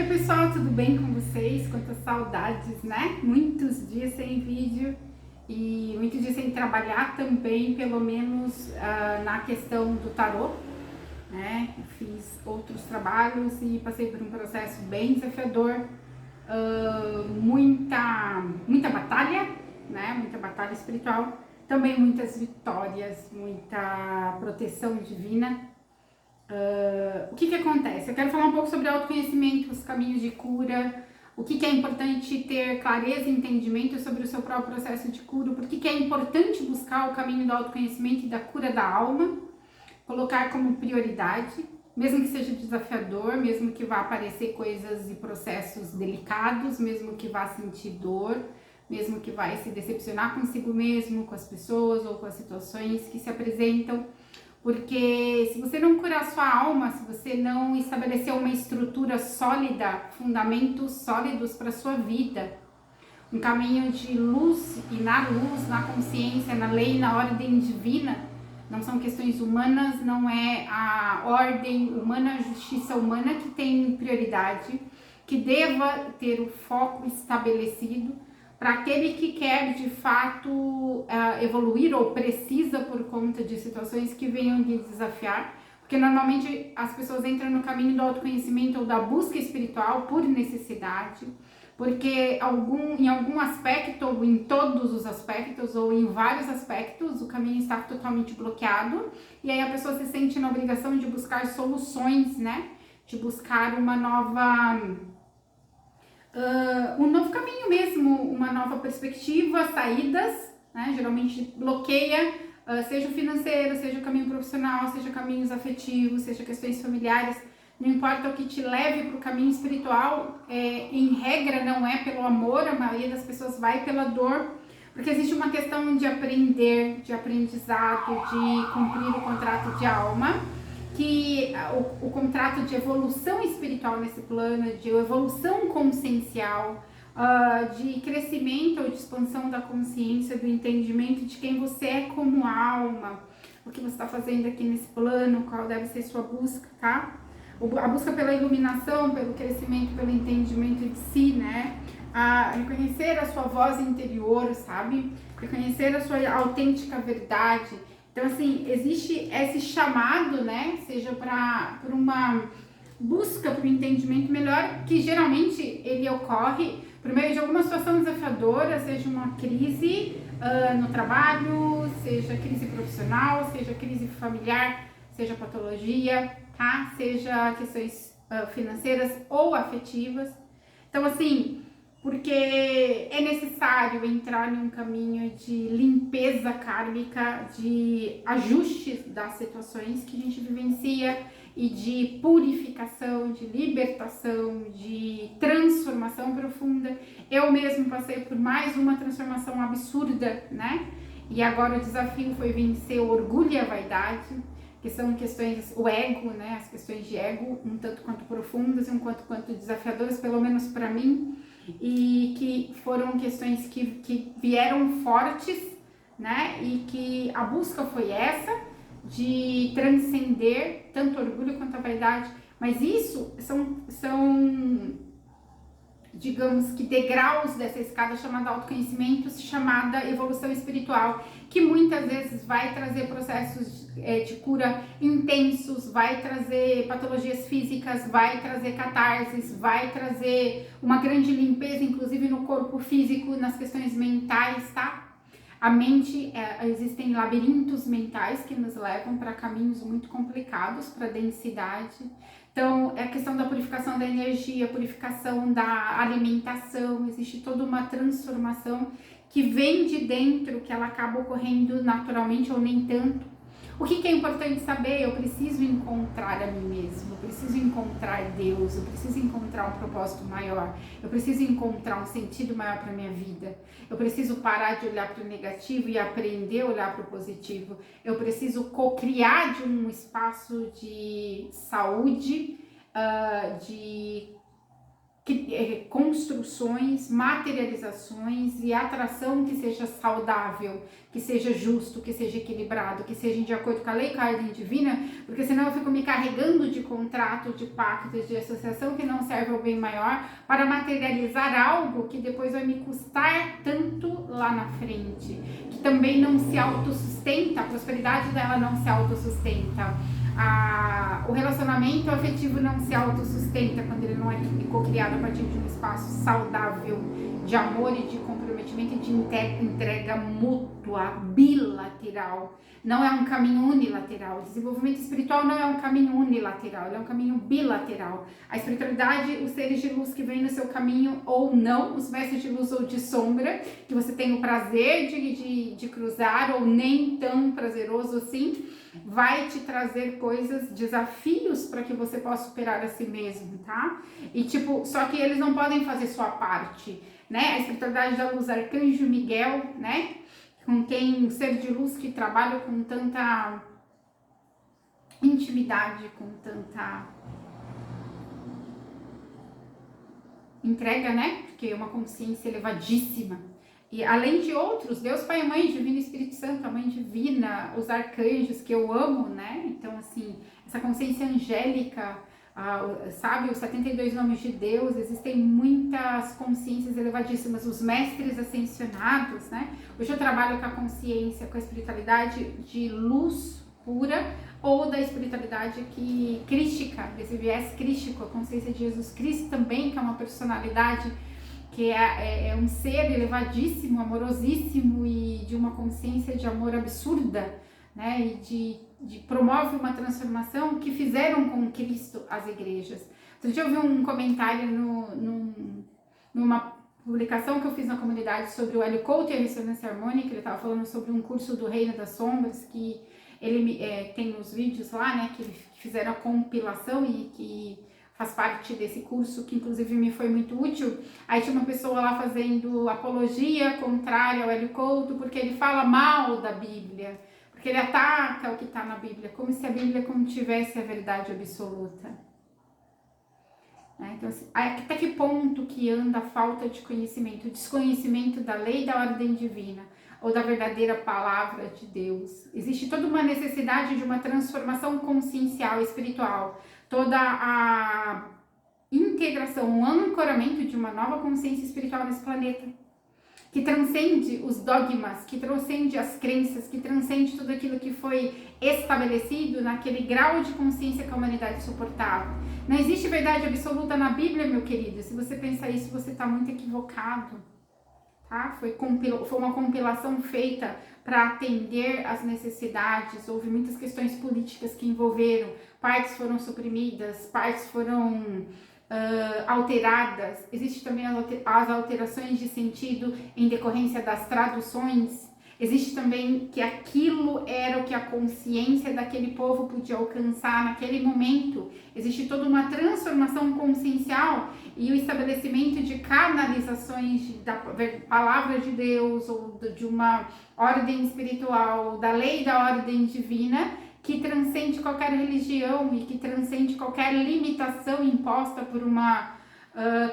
pessoal, tudo bem com vocês? Quantas saudades, né? Muitos dias sem vídeo e muitos dias sem trabalhar também, pelo menos na questão do tarô, né? Eu fiz outros trabalhos e passei por um processo bem desafiador, muita batalha, né? Muita batalha espiritual, também muitas vitórias, muita proteção divina. O que acontece? Eu quero falar um pouco sobre autoconhecimento, os caminhos de cura, o que é importante ter clareza e entendimento sobre o seu próprio processo de cura, por que é importante buscar o caminho do autoconhecimento e da cura da alma, colocar como prioridade, mesmo que seja desafiador, mesmo que vá aparecer coisas e processos delicados, mesmo que vá sentir dor, mesmo que vá se decepcionar consigo mesmo, com as pessoas ou com as situações que se apresentam. Porque se você não curar sua alma, se você não estabelecer uma estrutura sólida, fundamentos sólidos para sua vida, um caminho de luz, na consciência, na lei, na ordem divina, não são questões humanas, não é a ordem humana, a justiça humana que tem prioridade, que deva ter o foco estabelecido para aquele que quer de fato evoluir ou precisa por conta de situações que venham lhe desafiar, porque normalmente as pessoas entram no caminho do autoconhecimento ou da busca espiritual por necessidade, porque em algum aspecto ou em todos os aspectos ou em vários aspectos o caminho está totalmente bloqueado e aí a pessoa se sente na obrigação de buscar soluções, né? De buscar um novo caminho mesmo, uma nova perspectiva, saídas, né? Geralmente bloqueia, seja o financeiro, seja o caminho profissional, seja caminhos afetivos, seja questões familiares, não importa o que te leve para o caminho espiritual, em regra não é pelo amor, a maioria das pessoas vai pela dor, porque existe uma questão de aprender, de aprendizado, de cumprir o contrato de alma, que o contrato de evolução espiritual nesse plano, de evolução consciencial, de crescimento ou de expansão da consciência, do entendimento de quem você é como alma, o que você está fazendo aqui nesse plano, qual deve ser sua busca, tá? A busca pela iluminação, pelo crescimento, pelo entendimento de si, né? A reconhecer a sua voz interior, sabe? Reconhecer a sua autêntica verdade. Então, assim, existe esse chamado, né? Seja por uma busca por um entendimento melhor, que geralmente ele ocorre por meio de alguma situação desafiadora, seja uma crise no trabalho, seja crise profissional, seja crise familiar, seja patologia, tá? Seja questões financeiras ou afetivas. Então, assim, porque é necessário entrar em um caminho de limpeza kármica, de ajustes das situações que a gente vivencia e de purificação, de libertação, de transformação profunda. Eu mesmo passei por mais uma transformação absurda, né? E agora o desafio foi vencer o orgulho e a vaidade, que são questões, o ego, né? As questões de ego, um tanto quanto profundas e um tanto quanto desafiadoras, pelo menos para mim, e que foram questões que vieram fortes, né? E que a busca foi essa, de transcender tanto orgulho quanto a vaidade, mas isso são digamos que degraus dessa escada chamada autoconhecimento, chamada evolução espiritual, que muitas vezes vai trazer processos de cura intensos, vai trazer patologias físicas, vai trazer catarses, vai trazer uma grande limpeza, inclusive no corpo físico, nas questões mentais, tá? A mente, existem labirintos mentais que nos levam para caminhos muito complicados, para densidade. Então, é a questão da purificação da energia, purificação da alimentação, existe toda uma transformação que vem de dentro, que ela acaba ocorrendo naturalmente ou nem tanto. O que é importante saber? Eu preciso encontrar a mim mesmo, eu preciso encontrar Deus, eu preciso encontrar um propósito maior, eu preciso encontrar um sentido maior para minha vida, eu preciso parar de olhar para o negativo e aprender a olhar para o positivo, eu preciso co-criar de um espaço de saúde, de construções, materializações e atração que seja saudável, que seja justo, que seja equilibrado, que seja de acordo com a lei e com a ordem divina, porque senão eu fico me carregando de contratos, de pactos, de associação que não serve ao bem maior para materializar algo que depois vai me custar tanto lá na frente, que também não se autossustenta, a prosperidade dela não se autossustenta. O relacionamento afetivo não se autossustenta quando ele não é co-criado a partir de um espaço saudável de amor e de comprometimento e de entrega mútua, bilateral. Não é um caminho unilateral. O desenvolvimento espiritual não é um caminho unilateral, ele é um caminho bilateral. A espiritualidade, os seres de luz que vêm no seu caminho ou não, os mestres de luz ou de sombra, que você tem o prazer de cruzar ou nem tão prazeroso assim, vai te trazer coisas, desafios para que você possa superar a si mesmo, tá? E tipo, só que eles não podem fazer sua parte, né? A espiritualidade da luz, Arcanjo Miguel, né? Com quem o ser de luz que trabalha com tanta intimidade, com tanta entrega, né? Porque é uma consciência elevadíssima. E além de outros, Deus Pai e Mãe, Divino Espírito Santo, a Mãe Divina, os arcanjos que eu amo, né? Então, assim, essa consciência angélica, sabe, os 72 nomes de Deus, existem muitas consciências elevadíssimas, os mestres ascensionados, né? Hoje eu trabalho com a consciência, com a espiritualidade de luz pura, ou da espiritualidade crística, desse viés crístico, a consciência de Jesus Cristo também, que é uma personalidade que é um ser elevadíssimo, amorosíssimo e de uma consciência de amor absurda, né? E promove uma transformação que fizeram com Cristo as igrejas. Outro dia eu vi um comentário numa publicação que eu fiz na comunidade sobre o Hélio Couto e a ressonância harmônica. Ele estava falando sobre um curso do Reino das Sombras, que ele tem os vídeos lá, né, que fizeram a compilação e que faz parte desse curso, que inclusive me foi muito útil. Aí tinha uma pessoa lá fazendo apologia contrária ao Hélio Couto, porque ele fala mal da Bíblia, porque ele ataca o que está na Bíblia, como se a Bíblia contivesse a verdade absoluta. Então, assim, até que ponto que anda a falta de conhecimento, o desconhecimento da lei e da ordem divina, ou da verdadeira palavra de Deus? Existe toda uma necessidade de uma transformação consciencial, espiritual, toda a integração, um ancoramento de uma nova consciência espiritual nesse planeta, que transcende os dogmas, que transcende as crenças, que transcende tudo aquilo que foi estabelecido naquele grau de consciência que a humanidade suportava. Não existe verdade absoluta na Bíblia, meu querido. Se você pensa isso, você está muito equivocado. Tá? Foi uma compilação feita para atender às necessidades. Houve muitas questões políticas que envolveram, partes foram suprimidas, partes foram alteradas. Existem também as alterações de sentido em decorrência das traduções. Existe também que aquilo era o que a consciência daquele povo podia alcançar naquele momento. Existe toda uma transformação consciencial e o estabelecimento de canalizações da palavra de Deus ou de uma ordem espiritual, da lei da ordem divina, que transcende qualquer religião e que transcende qualquer limitação imposta por uma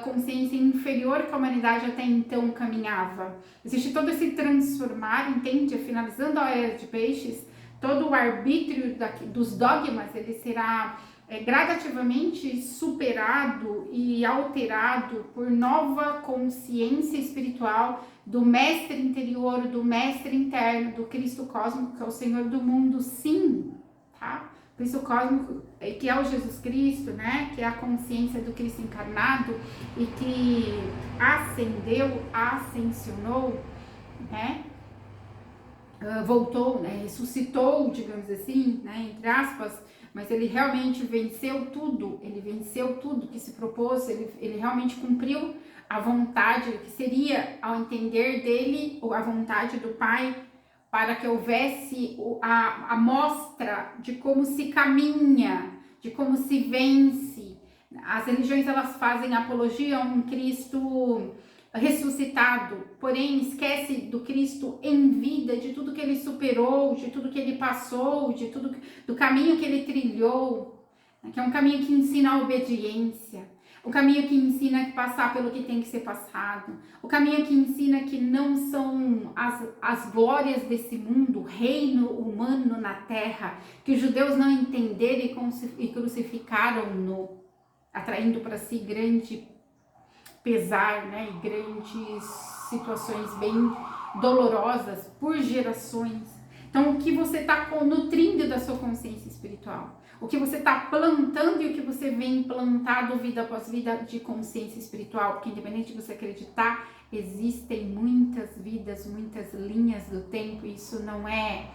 consciência inferior que a humanidade até então caminhava. Existe todo esse transformar, entende? Finalizando a era de peixes, todo o arbítrio dos dogmas, ele será gradativamente superado e alterado por nova consciência espiritual do mestre interior, do mestre interno, do Cristo cósmico, que é o Senhor do mundo, sim, tá? Cristo cósmico, que é o Jesus Cristo, né? Que é a consciência do Cristo encarnado e que ascendeu, ascensionou, né? Voltou, né? Ressuscitou, digamos assim, né? Entre aspas, mas ele realmente venceu tudo, que se propôs, ele realmente cumpriu a vontade, que seria, ao entender dele, a vontade do Pai, para que houvesse a mostra de como se caminha, de como se vence. As religiões, elas fazem apologia a um Cristo ressuscitado, porém esquece do Cristo em vida, de tudo que ele superou, de tudo que ele passou, do caminho que ele trilhou, que é um caminho que ensina a obediência. O caminho que ensina que passar pelo que tem que ser passado. O caminho que ensina que não são as glórias desse mundo, reino humano na terra, que os judeus não entenderam e crucificaram-no, atraindo para si grande pesar, né, e grandes situações bem dolorosas por gerações. Então, o que você está nutrindo da sua consciência espiritual? O que você está plantando e o que você vem plantado vida após vida de consciência espiritual? Porque independente de você acreditar, existem muitas vidas, muitas linhas do tempo. Isso não é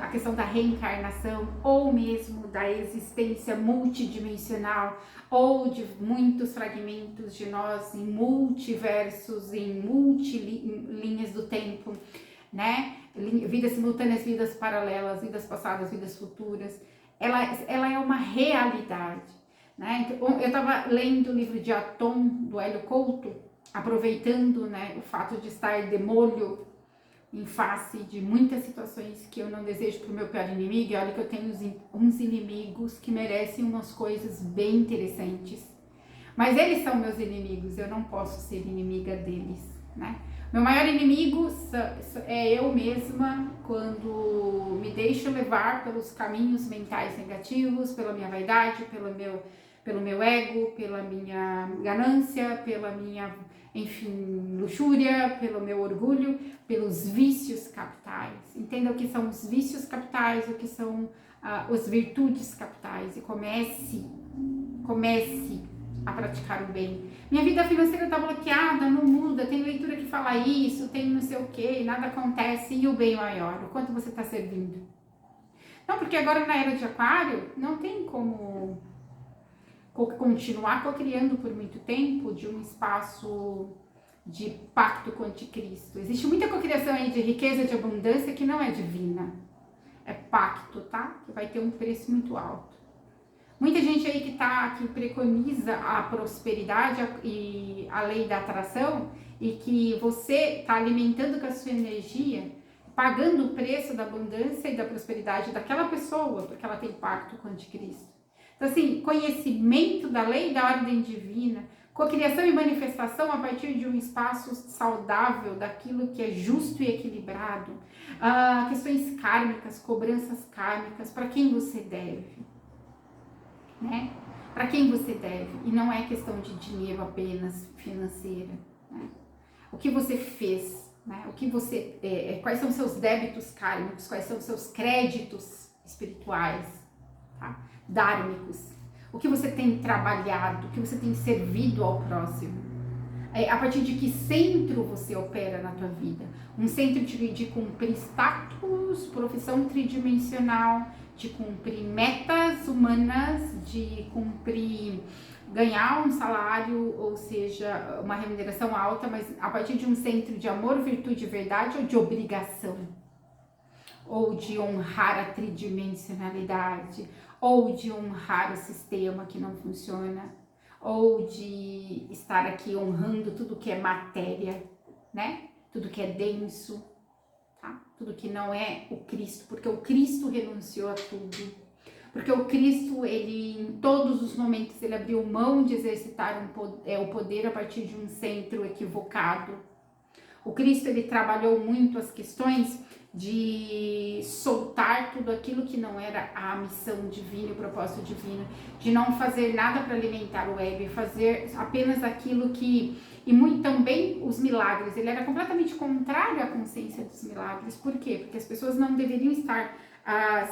a questão da reencarnação ou mesmo da existência multidimensional ou de muitos fragmentos de nós em multiversos, em multilinhas do tempo, né? Vidas simultâneas, vidas paralelas, vidas passadas, vidas futuras. Ela é uma realidade, né? Então, eu estava lendo o livro de Atom, do Hélio Couto, aproveitando, né, o fato de estar de molho em face de muitas situações que eu não desejo para o meu pior inimigo. E olha que eu tenho uns inimigos que merecem umas coisas bem interessantes. Mas eles são meus inimigos, eu não posso ser inimiga deles, né? Meu maior inimigo é eu mesma quando me deixo levar pelos caminhos mentais negativos, pela minha vaidade, pelo meu ego, pela minha ganância, pela minha, enfim, luxúria, pelo meu orgulho, pelos vícios capitais. Entenda o que são os vícios capitais, o que são as virtudes capitais e comece a praticar o bem. Minha vida financeira está bloqueada, não muda, tem leitura que fala isso, tem não sei o que, nada acontece, e o bem maior, o quanto você está servindo. Não, porque agora na era de Aquário não tem como continuar co-criando por muito tempo de um espaço de pacto com o anticristo. Existe muita cocriação aí de riqueza, de abundância que não é divina, é pacto, tá? Que vai ter um preço muito alto. Muita gente aí que preconiza a prosperidade e a lei da atração e que você está alimentando com a sua energia, pagando o preço da abundância e da prosperidade daquela pessoa, porque ela tem pacto com o anticristo. Então, assim, conhecimento da lei da ordem divina, cocriação e manifestação a partir de um espaço saudável, daquilo que é justo e equilibrado, questões kármicas, cobranças kármicas, para quem você deve, né? Para quem você deve, e não é questão de dinheiro apenas financeira, né? O que você fez, né? O que você, quais são seus débitos kármicos, quais são seus créditos espirituais, tá? Dármicos, o que você tem trabalhado, o que você tem servido ao próximo, a partir de que centro você opera na tua vida, um centro de cumprir status, profissão tridimensional, de cumprir metas humanas, de cumprir, ganhar um salário, ou seja, uma remuneração alta, mas a partir de um centro de amor, virtude, verdade ou de obrigação, ou de honrar a tridimensionalidade, ou de honrar o sistema que não funciona, ou de estar aqui honrando tudo que é matéria, né? Tudo que é denso, tá? Tudo que não é o Cristo, porque o Cristo renunciou a tudo. Porque o Cristo, ele em todos os momentos, ele abriu mão de exercitar o poder a partir de um centro equivocado. O Cristo, ele trabalhou muito as questões de soltar tudo aquilo que não era a missão divina, o propósito divino, de não fazer nada para alimentar o ego, e fazer apenas aquilo que... E muito também os milagres, ele era completamente contrário à consciência dos milagres. Por quê? Porque as pessoas não deveriam estar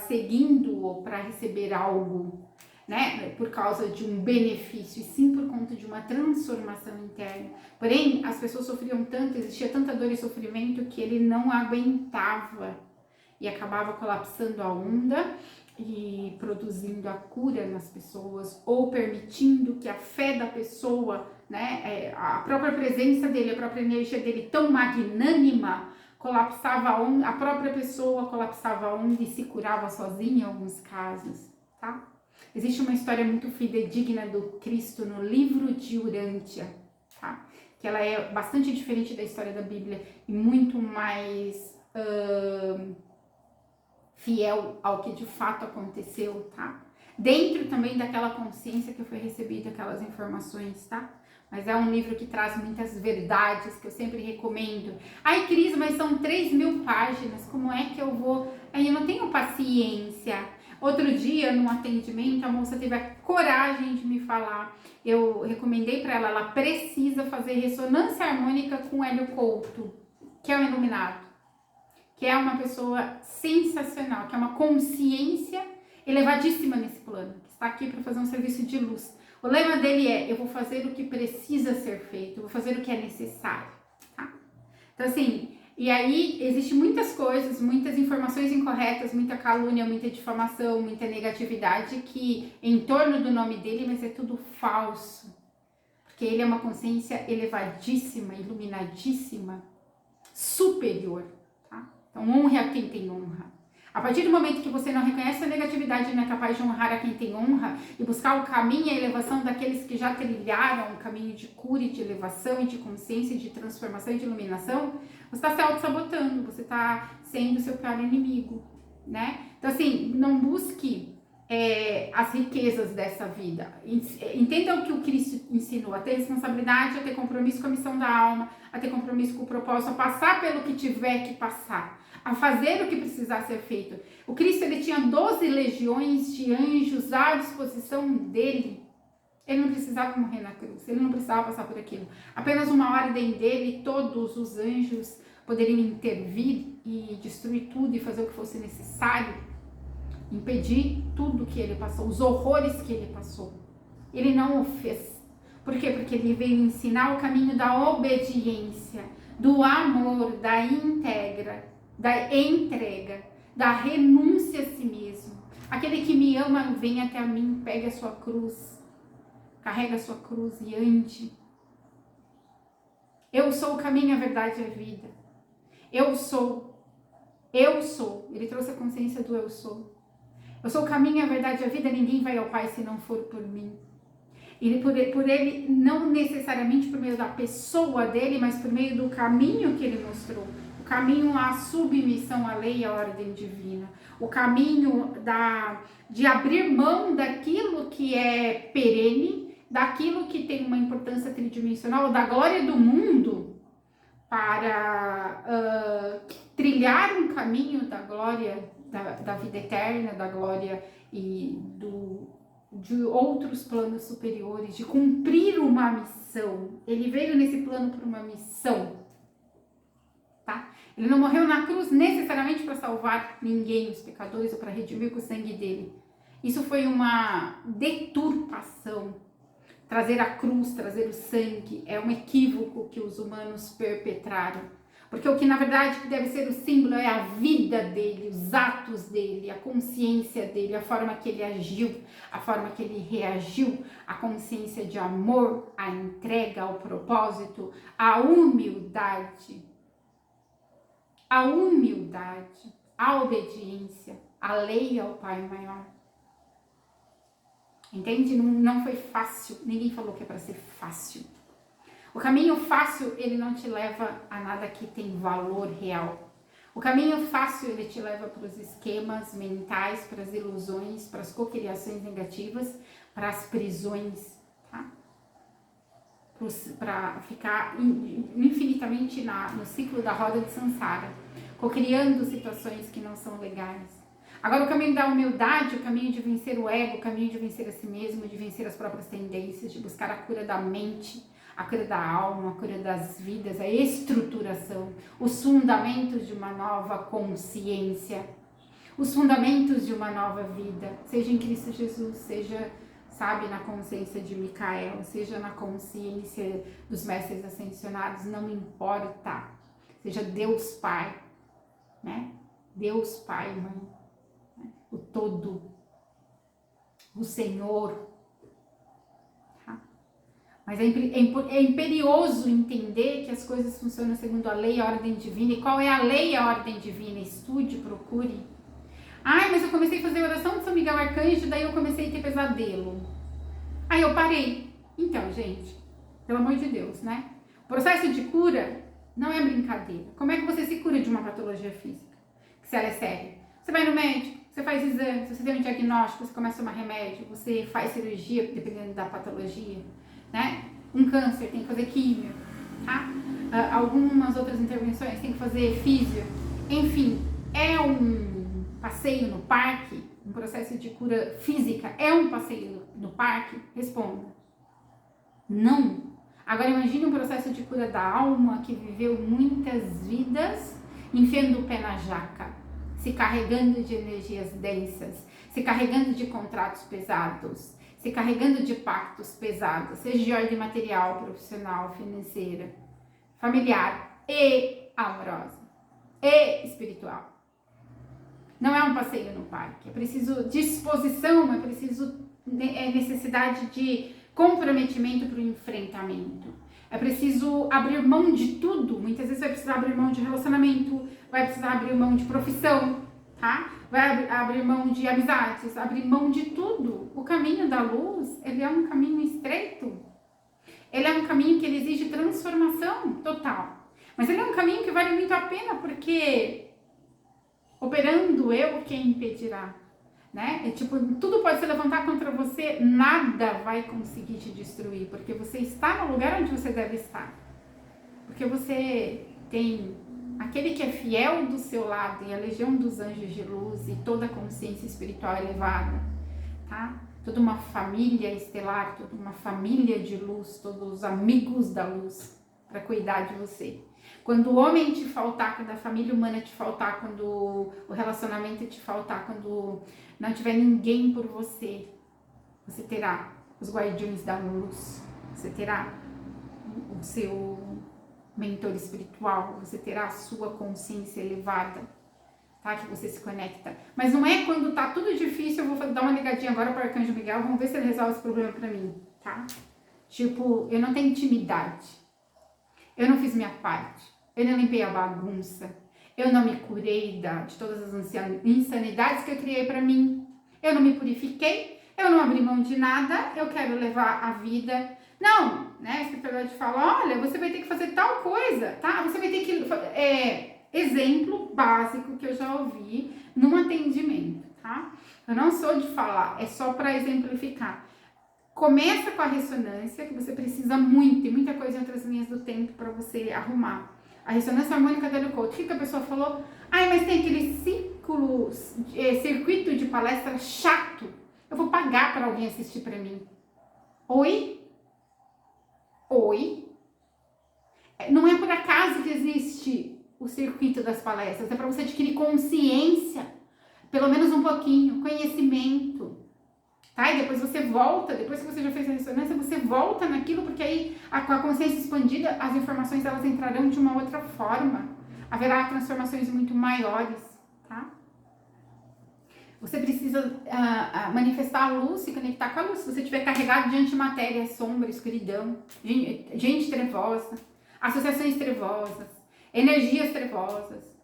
seguindo-o para receber algo, né, por causa de um benefício, e sim por conta de uma transformação interna. Porém, as pessoas sofriam tanto, existia tanta dor e sofrimento que ele não aguentava e acabava colapsando a onda e produzindo a cura nas pessoas, ou permitindo que a fé da pessoa, né, a própria presença dele, a própria energia dele tão magnânima, colapsava a onda, a própria pessoa colapsava a onda e se curava sozinha em alguns casos, tá? Existe uma história muito fidedigna do Cristo no livro de Urântia, tá? Que ela é bastante diferente da história da Bíblia e muito mais fiel ao que de fato aconteceu, tá? dentro também daquela consciência que foi recebida, aquelas informações, tá? Mas é um livro que traz muitas verdades, que eu sempre recomendo. Ai, Cris, mas são 3.000 páginas, como é que eu vou... Aí eu não tenho paciência. Outro dia, num atendimento, a moça teve a coragem de me falar. Eu recomendei para ela, ela precisa fazer ressonância harmônica com Hélio Couto, que é um iluminado, que é uma pessoa sensacional, que é uma consciência elevadíssima nesse plano, que está aqui para fazer um serviço de luz. O lema dele é: eu vou fazer o que precisa ser feito, eu vou fazer o que é necessário, tá? Então, assim, e aí existe muitas coisas, muitas informações incorretas, muita calúnia, muita difamação, muita negatividade que em torno do nome dele, mas é tudo falso. Porque ele é uma consciência elevadíssima, iluminadíssima, superior, tá? Então, honre a quem tem honra. A partir do momento que você não reconhece a negatividade e não é capaz de honrar a quem tem honra e buscar o caminho e a elevação daqueles que já trilharam o caminho de cura e de elevação e de consciência, de transformação e de iluminação, você está se auto-sabotando, você está sendo o seu pior inimigo, né? Então, assim, não busque as riquezas dessa vida. Entenda o que o Cristo ensinou: a ter responsabilidade, a ter compromisso com a missão da alma, a ter compromisso com o propósito, a passar pelo que tiver que passar, a fazer o que precisar ser feito. O Cristo, ele tinha 12 legiões de anjos à disposição dele. Ele não precisava morrer na cruz, ele não precisava passar por aquilo. Apenas uma ordem dele, todos os anjos poderiam intervir e destruir tudo e fazer o que fosse necessário, impedir tudo que ele passou, os horrores que ele passou. Ele não o fez. Por quê? Porque ele veio ensinar o caminho da obediência, do amor, da entrega, da renúncia a si mesmo. Aquele que me ama, vem até a mim, pegue a sua cruz, carrega a sua cruz e ande. Eu sou o caminho, a verdade e a vida. Eu sou. Ele trouxe a consciência do eu sou. Eu sou o caminho, a verdade e a vida, ninguém vai ao Pai se não for por mim. E por ele, não necessariamente por meio da pessoa dele, mas por meio do caminho que ele mostrou. O caminho à submissão à lei e à ordem divina. O caminho de abrir mão daquilo que é perene, daquilo que tem uma importância tridimensional, da glória do mundo, para trilhar um caminho da glória, da vida eterna, da glória e de outros planos superiores, de cumprir uma missão. Ele veio nesse plano por uma missão, tá? Ele não morreu na cruz necessariamente para salvar ninguém, os pecadores, ou para redimir com o sangue dele. Isso foi uma deturpação. Trazer a cruz, trazer o sangue, é um equívoco que os humanos perpetraram. Porque o que na verdade deve ser o símbolo é a vida dele, os atos dele, a consciência dele, a forma que ele agiu, a forma que ele reagiu, a consciência de amor, a entrega, ao propósito, a humildade, a obediência, a lei ao Pai maior. Entende? Não foi fácil, ninguém falou que é para ser fácil. O caminho fácil, ele não te leva a nada que tem valor real. O caminho fácil, ele te leva para os esquemas mentais, para as ilusões, para as cocriações negativas, para as prisões, tá? Para ficar infinitamente no ciclo da roda de Sansara, cocriando situações que não são legais. Agora, o caminho da humildade, o caminho de vencer o ego, o caminho de vencer a si mesmo, de vencer as próprias tendências, de buscar a cura da mente, a cura da alma, a cura das vidas, a estruturação, os fundamentos de uma nova consciência, os fundamentos de uma nova vida, seja em Cristo Jesus, seja, sabe, na consciência de Micael, seja na consciência dos mestres ascensionados, não importa, seja Deus Pai, né? Deus Pai, Mãe, né? O todo, o Senhor. Mas é imperioso entender que as coisas funcionam segundo a lei e a ordem divina. E qual é a lei e a ordem divina? Estude, procure. Ai, mas eu comecei a fazer oração de São Miguel Arcanjo, daí eu comecei a ter pesadelo. Aí eu parei. Então, gente, pelo amor de Deus, né? O processo de cura não é brincadeira. Como é que você se cura de uma patologia física? Se ela é séria? Você vai no médico, você faz exame, se você tem um diagnóstico, você começa a tomar remédio, você faz cirurgia, dependendo da patologia, né? Um câncer, tem que fazer químio, tá? Algumas outras intervenções, tem que fazer físio. Enfim, é um passeio no parque, um processo de cura física, é um passeio no parque? Responda. Não. Agora imagine um processo de cura da alma que viveu muitas vidas enfiando o pé na jaca, se carregando de energias densas, se carregando de contratos pesados, se carregando de pactos pesados, seja de ordem material, profissional, financeira, familiar e amorosa e espiritual. Não é um passeio no parque, é preciso disposição, é preciso necessidade de comprometimento para o enfrentamento. É preciso abrir mão de tudo. Muitas vezes vai precisar abrir mão de relacionamento, vai precisar abrir mão de profissão, tá? Vai abrir mão de amizades, abrir mão de tudo. O caminho da luz, ele é um caminho estreito. Ele é um caminho que ele exige transformação total. Mas ele é um caminho que vale muito a pena, porque operando eu, quem impedirá? Né? É tipo, tudo pode se levantar contra você, nada vai conseguir te destruir, porque você está no lugar onde você deve estar. Porque você tem aquele que é fiel do seu lado e a legião dos anjos de luz e toda a consciência espiritual elevada, tá? Toda uma família estelar, toda uma família de luz, todos os amigos da luz para cuidar de você. Quando o homem te faltar, quando a família humana te faltar, quando o relacionamento te faltar, quando não tiver ninguém por você, você terá os guardiões da luz, você terá o seu mentor espiritual, você terá a sua consciência elevada, tá? Que você se conecta. Mas não é quando tá tudo difícil, eu vou dar uma ligadinha agora para o Arcanjo Miguel, vamos ver se ele resolve esse problema para mim, tá? Tipo, eu não tenho intimidade, eu não fiz minha parte, eu não limpei a bagunça, eu não me curei de todas as insanidades que eu criei para mim, eu não me purifiquei, eu não abri mão de nada, eu quero levar a vida. Não, né? A espiritualidade fala, olha, você vai ter que fazer tal coisa, tá? Você vai ter que... exemplo básico que eu já ouvi num atendimento, tá? Eu não sou de falar, é só para exemplificar. Começa com a ressonância, que você precisa muito, tem muita coisa em outras linhas do tempo para você arrumar. A ressonância harmônica da Lecoultre. O que a pessoa falou? Ai, mas tem aquele circuito de palestra chato. Eu vou pagar para alguém assistir para mim. Oi? Oi? Não é por acaso que existe o circuito das palestras. É para você adquirir consciência. Pelo menos um pouquinho. Conhecimento. Tá? E depois você volta, depois que você já fez a ressonância, você volta naquilo, porque aí com a consciência expandida, as informações elas entrarão de uma outra forma. Haverá transformações muito maiores, tá? Você precisa manifestar a luz, se conectar com a luz. Se você estiver carregado de antimatéria, sombra, escuridão, gente trevosa, associações trevosas, energias trevosas,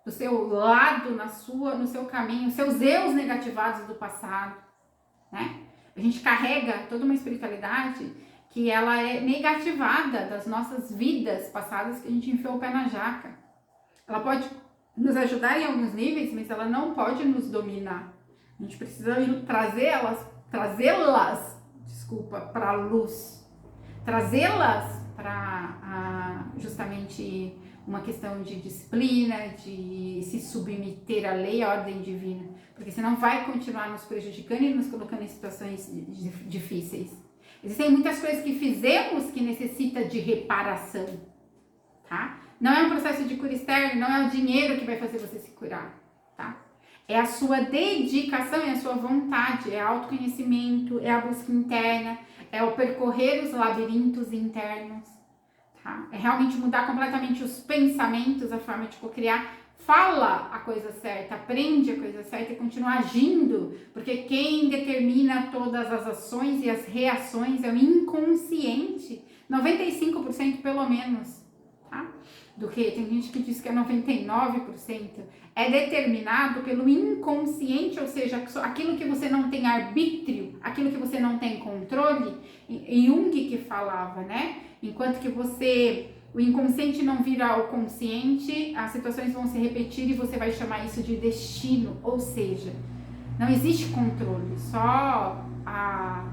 do seu lado, no seu caminho, seus eus negativados do passado, né? A gente carrega toda uma espiritualidade que ela é negativada das nossas vidas passadas que a gente enfiou o pé na jaca. Ela pode nos ajudar em alguns níveis, mas ela não pode nos dominar. A gente precisa trazê-las, para a luz, trazê-las para justamente uma questão de disciplina, de se submeter à lei e à ordem divina, porque senão vai continuar nos prejudicando e nos colocando em situações difíceis. Existem muitas coisas que fizemos que necessita de reparação, tá? Não é um processo de cura externa, não é o dinheiro que vai fazer você se curar, tá? É a sua dedicação, é a sua vontade, é autoconhecimento, é a busca interna, é o percorrer os labirintos internos, tá? É realmente mudar completamente os pensamentos, a forma de cocriar. Fala a coisa certa, aprende a coisa certa e continua agindo, porque quem determina todas as ações e as reações é o inconsciente, 95% pelo menos, tá? Do que tem gente que diz que é 99%, é determinado pelo inconsciente, ou seja, aquilo que você não tem arbítrio, aquilo que você não tem controle, e Jung que falava, né? Enquanto que você o inconsciente não vira ao consciente, as situações vão se repetir e você vai chamar isso de destino, ou seja, não existe controle, só a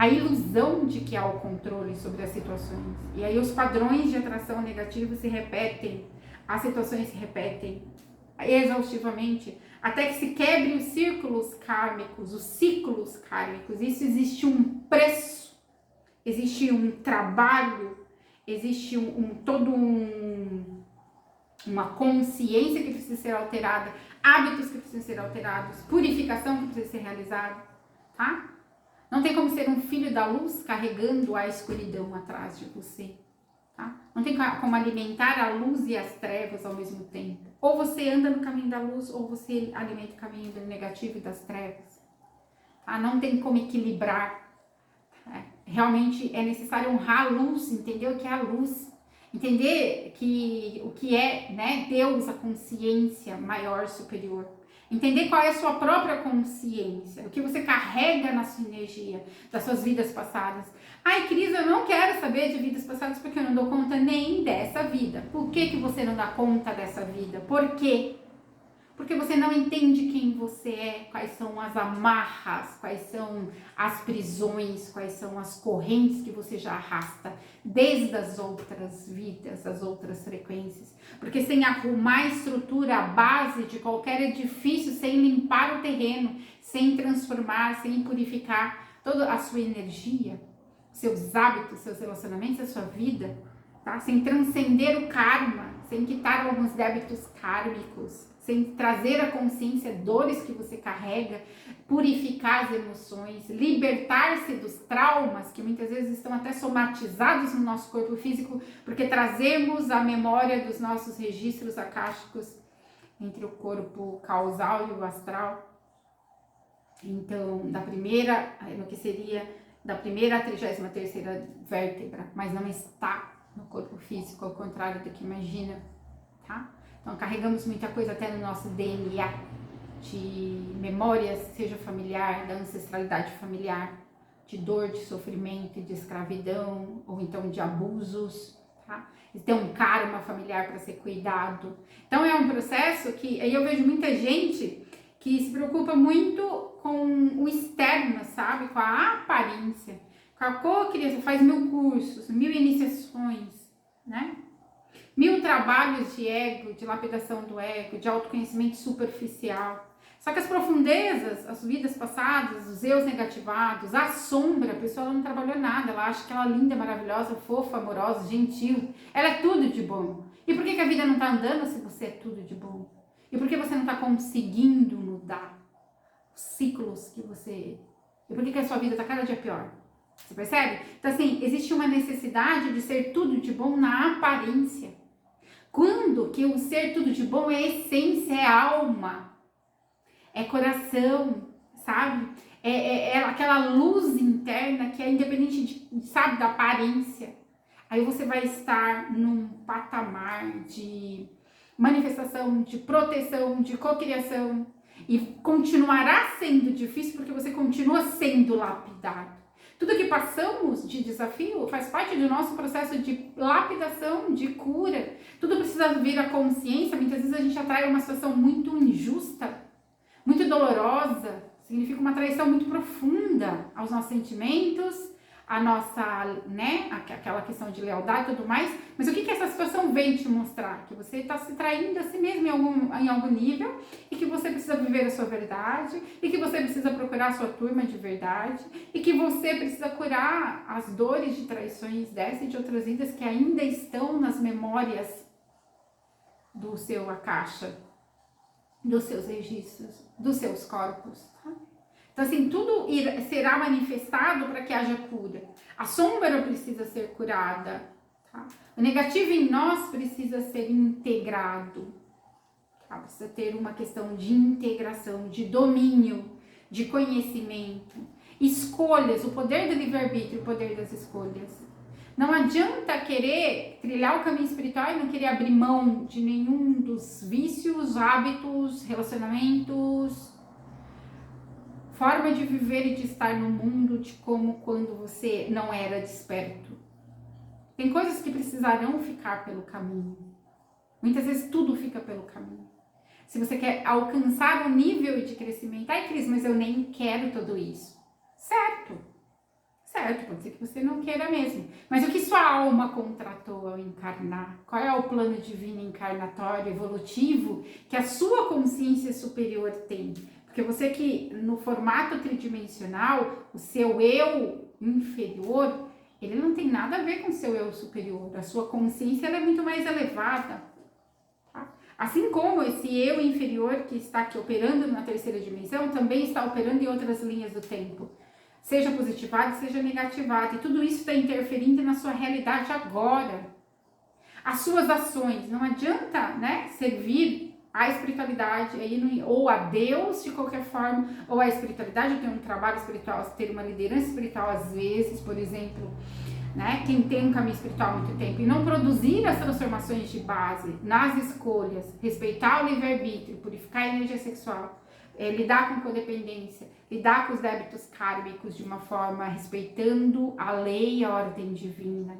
ilusão de que há o controle sobre as situações. E aí os padrões de atração negativos se repetem, as situações se repetem exaustivamente, até que se quebrem os ciclos kármicos. Isso existe um preço, existe um trabalho, existe uma consciência que precisa ser alterada, hábitos que precisam ser alterados, purificação que precisa ser realizada, tá? Não tem como ser um filho da luz carregando a escuridão atrás de você, tá? Não tem como alimentar a luz e as trevas ao mesmo tempo. Ou você anda no caminho da luz, ou você alimenta o caminho do negativo e das trevas, tá? Não tem como equilibrar. Realmente é necessário honrar a luz, entender o que é a luz, entender que o que é, né, Deus, a consciência maior, superior. Entender qual é a sua própria consciência, o que você carrega na sua energia, das suas vidas passadas. Ai, Cris, eu não quero saber de vidas passadas porque eu não dou conta nem dessa vida. Por que você não dá conta dessa vida? Por quê? Porque você não entende quem você é, quais são as amarras, quais são as prisões, quais são as correntes que você já arrasta desde as outras vidas, as outras frequências. Porque sem arrumar a estrutura, a base de qualquer edifício, sem limpar o terreno, sem transformar, sem purificar toda a sua energia, seus hábitos, seus relacionamentos, a sua vida, tá? Sem transcender o karma, sem quitar alguns débitos kármicos, sem trazer à consciência dores que você carrega, purificar as emoções, libertar-se dos traumas que muitas vezes estão até somatizados no nosso corpo físico, porque trazemos a memória dos nossos registros akáshicos entre o corpo causal e o astral. Então, no que seria da primeira à 33ª vértebra, mas não está no corpo físico, ao contrário do que imagina, tá? Então, carregamos muita coisa até no nosso DNA, de memórias, seja familiar, da ancestralidade familiar, de dor, de sofrimento, de escravidão, ou então de abusos, tá? E tem um karma familiar para ser cuidado. Então, é um processo que, aí eu vejo muita gente que se preocupa muito com o externo, sabe? Com a aparência, com a co-criação, faz 1000 cursos, 1000 iniciações, né? 1000 trabalhos de ego, de lapidação do ego, de autoconhecimento superficial. Só que as profundezas, as vidas passadas, os eus negativados, a sombra, a pessoa não trabalhou nada, ela acha que ela é linda, maravilhosa, fofa, amorosa, gentil, ela é tudo de bom. E por que a vida não está andando se você é tudo de bom? E por que você não está conseguindo mudar os ciclos que você... E por que a sua vida está cada dia pior? Você percebe? Então assim, existe uma necessidade de ser tudo de bom na aparência. Quando que o ser tudo de bom é essência, é alma, é coração, sabe? É aquela luz interna que é independente sabe, da aparência. Aí você vai estar num patamar de manifestação, de proteção, de cocriação, e continuará sendo difícil porque você continua sendo lapidado. Tudo que passamos de desafio faz parte do nosso processo de lapidação, de cura. Tudo precisa vir à consciência. Muitas vezes a gente atrai uma situação muito injusta, muito dolorosa. Significa uma traição muito profunda aos nossos sentimentos, a nossa, né, aquela questão de lealdade e tudo mais. Mas o que essa situação vem te mostrar? Que você está se traindo a si mesmo em algum nível, e que você precisa viver a sua verdade, e que você precisa procurar a sua turma de verdade, e que você precisa curar as dores de traições dessa e de outras vidas que ainda estão nas memórias do seu akasha, dos seus registros, dos seus corpos, tá? Então, assim, tudo será manifestado para que haja cura. A sombra precisa ser curada, tá? O negativo em nós precisa ser integrado, tá? Precisa ter uma questão de integração, de domínio, de conhecimento, escolhas, o poder do livre-arbítrio, o poder das escolhas. Não adianta querer trilhar o caminho espiritual e não querer abrir mão de nenhum dos vícios, hábitos, relacionamentos, forma de viver e de estar no mundo de como quando você não era desperto. Tem coisas que precisarão ficar pelo caminho. Muitas vezes tudo fica pelo caminho. Se você quer alcançar um nível de crescimento, ai Cris, mas eu nem quero tudo isso. Certo, pode ser que você não queira mesmo. Mas o que sua alma contratou ao encarnar? Qual é o plano divino encarnatório, evolutivo, que a sua consciência superior tem? Porque você que no formato tridimensional, o seu eu inferior, ele não tem nada a ver com o seu eu superior. A sua consciência ela é muito mais elevada. Tá? Assim como esse eu inferior que está aqui operando na terceira dimensão, também está operando em outras linhas do tempo. Seja positivado, seja negativado. E tudo isso está interferindo na sua realidade agora. As suas ações. Não adianta, né, servir a espiritualidade ou a Deus de qualquer forma, ou a espiritualidade, ter um trabalho espiritual, ter uma liderança espiritual às vezes, por exemplo, né, quem tem um caminho espiritual há muito tempo, e não produzir as transformações de base nas escolhas, respeitar o livre-arbítrio, purificar a energia sexual, lidar com codependência, lidar com os débitos kármicos de uma forma respeitando a lei e a ordem divina,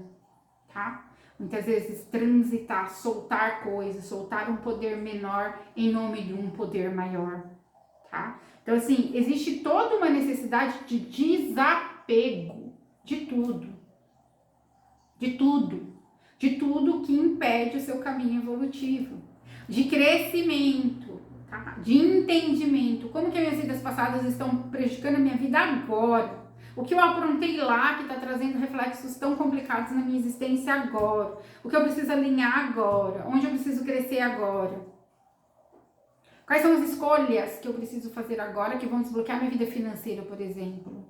tá? Muitas vezes transitar, soltar coisas, soltar um poder menor em nome de um poder maior, tá? Então, assim, existe toda uma necessidade de desapego de tudo. De tudo que impede o seu caminho evolutivo, de crescimento, tá? De entendimento, como que as minhas vidas passadas estão prejudicando a minha vida agora, o que eu aprontei lá que está trazendo reflexos tão complicados na minha existência agora, o que eu preciso alinhar agora, onde eu preciso crescer agora, quais são as escolhas que eu preciso fazer agora que vão desbloquear minha vida financeira, por exemplo.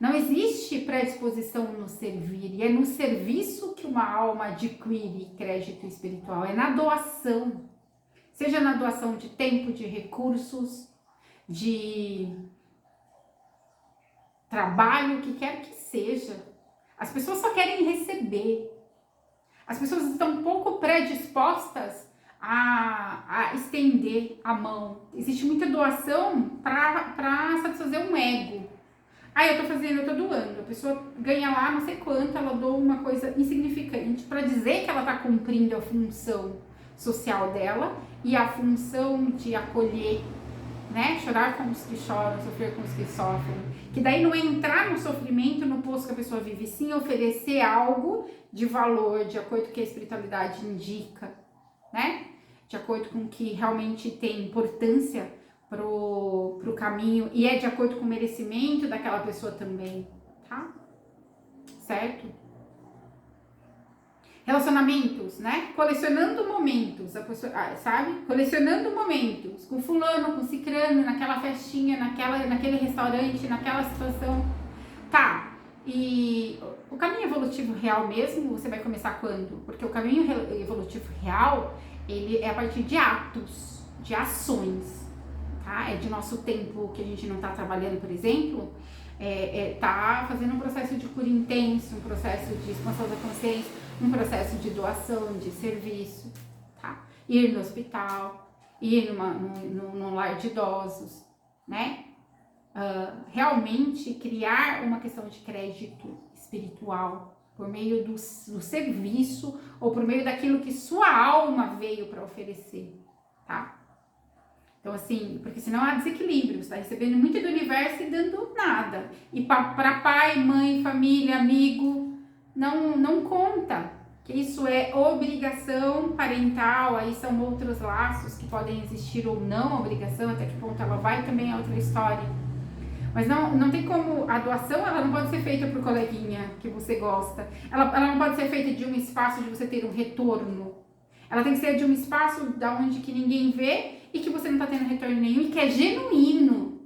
Não existe predisposição no servir, e é no serviço que uma alma adquire crédito espiritual, é na doação. Seja na doação de tempo, de recursos, de trabalho, o que quer que seja. As pessoas só querem receber. As pessoas estão pouco predispostas a estender a mão. Existe muita doação para satisfazer um ego. Eu tô fazendo, eu tô doando. A pessoa ganha lá não sei quanto, ela doa uma coisa insignificante para dizer que ela tá cumprindo a função social dela e a função de acolher, né? Chorar com os que choram, sofrer com os que sofrem. Que daí não é entrar no sofrimento, no poço que a pessoa vive, sim oferecer algo de valor, de acordo com o que a espiritualidade indica, né? De acordo com o que realmente tem importância pro caminho e é de acordo com o merecimento daquela pessoa também, tá? Certo? Relacionamentos, né? Colecionando momentos, a pessoa, sabe? Colecionando momentos com fulano, com cicrano, naquela festinha, naquele restaurante, naquela situação. Tá, e o caminho evolutivo real mesmo, você vai começar quando? Porque o caminho evolutivo real, ele é a partir de atos, de ações. Tá? É de nosso tempo que a gente não está trabalhando, por exemplo, tá fazendo um processo de cura intenso, um processo de expansão da consciência, um processo de doação, de serviço, tá? Ir no hospital, ir num lar de idosos, né? Realmente criar uma questão de crédito espiritual por meio do serviço ou por meio daquilo que sua alma veio para oferecer, tá? Então, assim, porque senão há desequilíbrio, você está recebendo muito do universo e dando nada. E para pai, mãe, família, amigo, não conta. Que isso é obrigação parental, aí são outros laços que podem existir ou não, obrigação, até que ponto ela vai também é outra história. Mas não tem como, a doação ela não pode ser feita por coleguinha que você gosta. Ela não pode ser feita de um espaço de você ter um retorno. Ela tem que ser de um espaço da onde que ninguém vê e que você não está tendo retorno nenhum e que é genuíno,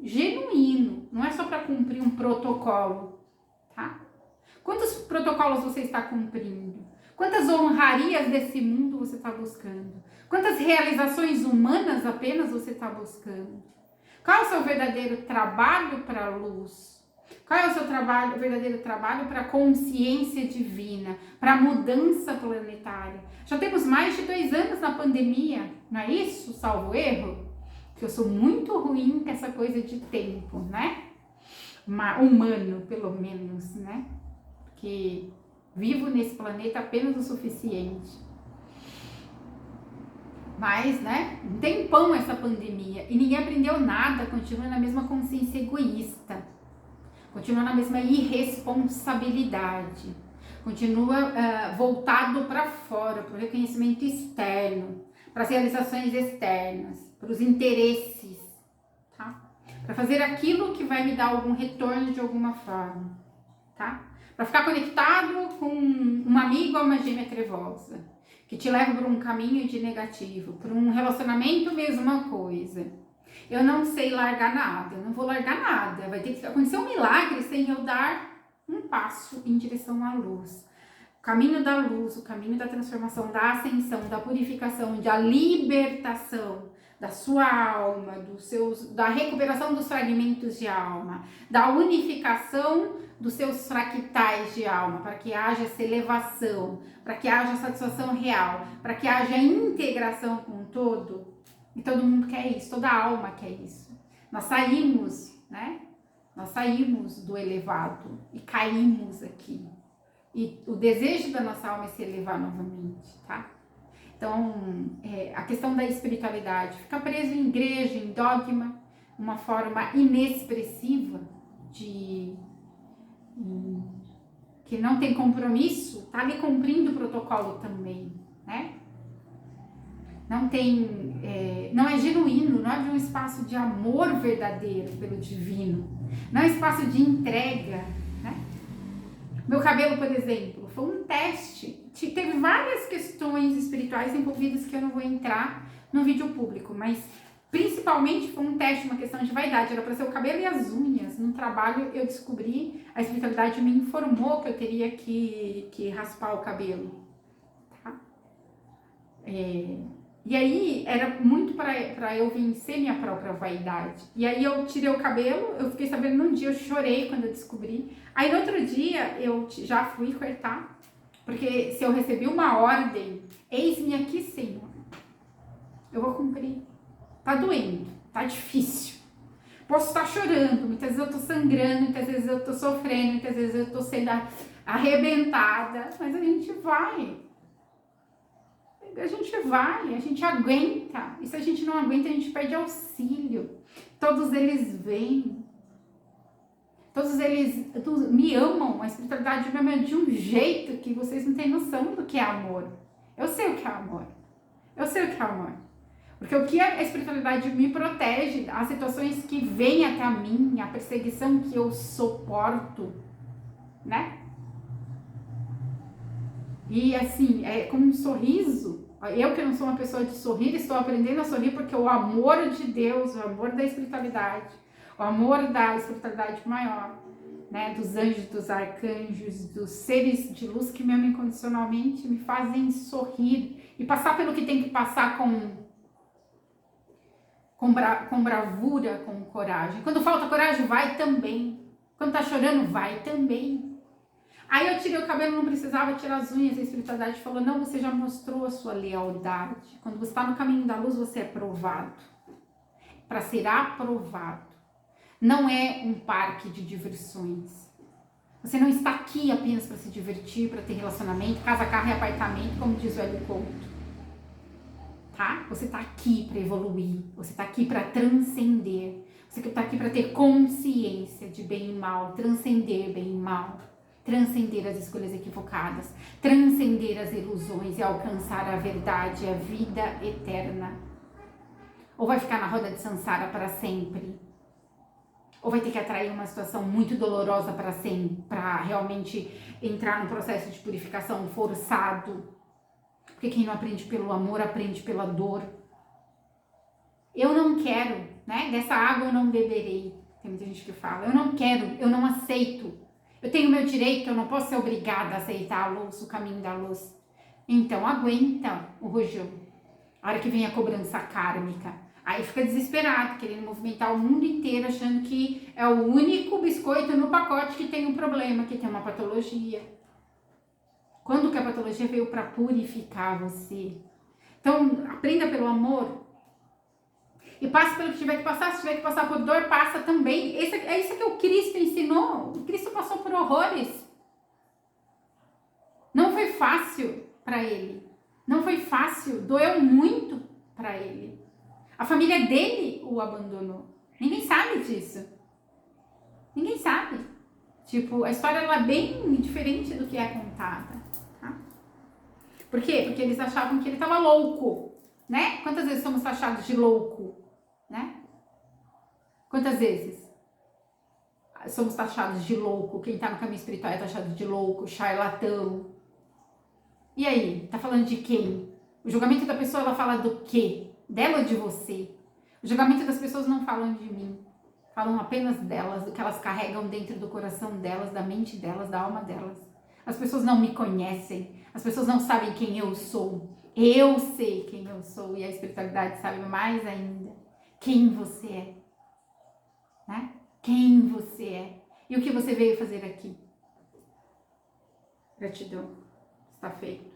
não é só para cumprir um protocolo, tá? Quantos protocolos você está cumprindo? Quantas honrarias desse mundo você está buscando? Quantas realizações humanas apenas você está buscando? Qual é o seu verdadeiro trabalho para a luz? Qual é o seu verdadeiro trabalho para a consciência divina, para a mudança planetária? Já temos mais de 2 anos na pandemia, não é isso? Salvo erro? Que eu sou muito ruim com essa coisa de tempo, né? Humano, pelo menos, né? Porque Vivo nesse planeta apenas o suficiente. Mas, né, um tempão essa pandemia e ninguém aprendeu nada, continua na mesma consciência egoísta, continua na mesma irresponsabilidade, continua voltado para fora, para o reconhecimento externo, para as realizações externas, para os interesses, tá? Para fazer aquilo que vai me dar algum retorno de alguma forma, tá? Para ficar conectado com um amigo ou uma gêmea trevosa, que te leva para um caminho de negativo, para um relacionamento, mesma coisa. Eu não sei largar nada, eu não vou largar nada, vai ter que acontecer um milagre sem eu dar um passo em direção à luz. O caminho da luz, o caminho da transformação, da ascensão, da purificação, da libertação da sua alma, da recuperação dos fragmentos de alma, da unificação dos seus fractais de alma, para que haja essa elevação, para que haja satisfação real, para que haja integração com o todo. E todo mundo quer isso, toda alma quer isso. Nós saímos, né? Nós saímos do elevado e caímos aqui. E o desejo da nossa alma é se elevar novamente, tá? Então, a questão da espiritualidade, ficar preso em igreja, em dogma, uma forma inexpressiva que não tem compromisso, tá ali cumprindo o protocolo também, né? Não é genuíno, não é de um espaço de amor verdadeiro pelo divino, não é espaço de entrega, né? Meu cabelo, por exemplo, foi um teste. Teve várias questões espirituais envolvidas que eu não vou entrar no vídeo público, mas principalmente foi um teste, uma questão de vaidade. Era para ser o cabelo e as unhas. No trabalho eu descobri, a espiritualidade me informou que eu teria que raspar o cabelo. Tá? E aí era muito para eu vencer minha própria vaidade. E aí eu tirei o cabelo, eu fiquei sabendo num dia, eu chorei quando eu descobri. Aí no outro dia eu já fui cortar, porque se eu recebi uma ordem, eis-me aqui, Senhor, eu vou cumprir. Tá doendo, tá difícil. Posso estar chorando, muitas vezes eu tô sangrando, muitas vezes eu tô sofrendo, muitas vezes eu tô sendo arrebentada, mas a gente vai. A gente aguenta. E se a gente não aguenta, a gente pede auxílio. Todos eles vêm. Todos eles me amam. A espiritualidade me ama de um jeito que vocês não têm noção do que é amor. Eu sei o que é amor. Eu sei o que é amor. Porque o que a espiritualidade me protege, as situações que vêm até mim, a perseguição que eu suporto, né? E assim, é com um sorriso. Eu que não sou uma pessoa de sorrir, estou aprendendo a sorrir porque o amor de Deus, o amor da espiritualidade, o amor da espiritualidade maior, né, dos anjos, dos arcanjos, dos seres de luz que me amam incondicionalmente, me fazem sorrir e passar pelo que tem que passar com bravura, com coragem. Quando falta coragem, vai também. Quando tá chorando, vai também. Aí eu tirei o cabelo, não precisava tirar as unhas. A espiritualidade falou, não, você já mostrou a sua lealdade. Quando você está no caminho da luz, você é provado. Para ser aprovado. Não é um parque de diversões. Você não está aqui apenas para se divertir, para ter relacionamento, casa, carro e apartamento, como diz o Hélio Couto. Tá? Você está aqui para evoluir. Você está aqui para transcender. Você está aqui para ter consciência de bem e mal, transcender bem e mal. Transcender as escolhas equivocadas, transcender as ilusões e alcançar a verdade, a vida eterna. Ou vai ficar na roda de samsara para sempre, ou vai ter que atrair uma situação muito dolorosa para sempre, para realmente entrar no processo de purificação forçado. Porque quem não aprende pelo amor, aprende pela dor. Eu não quero, né? Dessa água eu não beberei. Tem muita gente que fala, eu não quero, eu não aceito. Eu tenho meu direito, eu não posso ser obrigada a aceitar a luz, o caminho da luz. Então aguenta o rojão. A hora que vem a cobrança kármica. Aí fica desesperado, querendo movimentar o mundo inteiro, achando que é o único biscoito no pacote que tem um problema, que tem uma patologia. Quando que a patologia veio para purificar você? Então aprenda pelo amor. E passe pelo que tiver que passar, se tiver que passar por dor, passa também. É isso que o Cristo ensinou. O Cristo passou por horrores. fácil para ele. Não foi fácil, doeu muito para ele. A família dele o abandonou. Ninguém sabe disso. Ninguém sabe. Tipo, a história ela é bem diferente do que é contada. Tá? Por quê? Porque eles achavam que ele estava louco, né? Quantas vezes somos taxados de louco, né? Quantas vezes somos taxados de louco? Quem tá no caminho espiritual é taxado de louco, charlatão. E aí, tá falando de quem? O julgamento da pessoa, ela fala do quê? Dela ou de você? O julgamento das pessoas não falam de mim. Falam apenas delas, do que elas carregam dentro do coração delas, da mente delas, da alma delas. As pessoas não me conhecem. As pessoas não sabem quem eu sou. Eu sei quem eu sou. E a espiritualidade sabe mais ainda quem você é. Né? Quem você é. E o que você veio fazer aqui. Gratidão. Está feito.